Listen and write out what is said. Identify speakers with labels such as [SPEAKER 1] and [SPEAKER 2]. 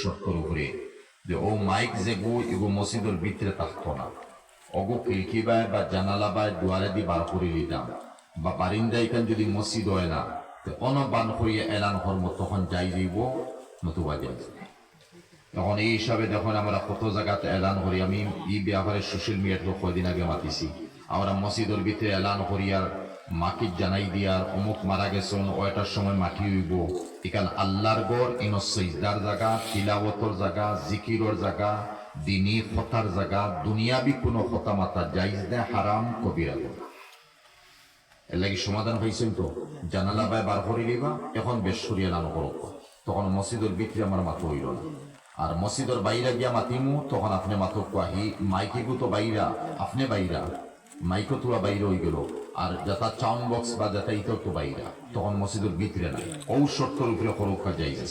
[SPEAKER 1] শর্তর উপরে যে ও মাইক যে গো এগো মসজিদের ভিতরে থাকতো না, অগো খিড়কি বায় বা জানালা বায় দুয়ারে দি বার করে দিতাম, বা বারিন্দা এখান যদি মসজিদ হয় না অনবান করিয়া এলান কর্ম তখন যাই যাইব, নতুবা যাই। তখন এই হিসাবে যখন আমরা কত জায়গাতে এলান করি, আমি এই ব্যাপারে সোশ্যাল মিডিয়াতে কয়দিন আগে মাতিছি, আমরা মসজিদের ভিতরে এলান করিয়ার মাকে জানাই দিয়ার অমুক মারা গেছেন ওইটার সময় মাটি হইব, এখান আল্লাহর গড় ইন সজদার জায়গা, তিলাওয়াতর জায়গা, জিকিরর জায়গা, দিনী কথার জায়গা, দুনিয়াবি কোনো কথা মাতা জাইজ দে হারাম কবিরা গুনাহ। এর লাগি সমাধান হয়েছেন তো, জানালা বাই বার করে দিবা, এখন বেশ সরিয়ে নাম করো, তখন মসজিদের ভিতরে আমার মাথা হইল না। আর মসজিদের বাইরা গিয়া মাতিমু তখন আপনি মাথক কাহি মাইকিগু তো বাইরা, আপনি বাইরা মাইকো তোরা বাইরে হয়ে গেল, আর যাতা চাউন্ড বক্স বা যাতা ইতো তো বাইরা, তখন মসজিদের ভিতরে নাই। ঔ শর্তর উপরে খরকা যাইছে।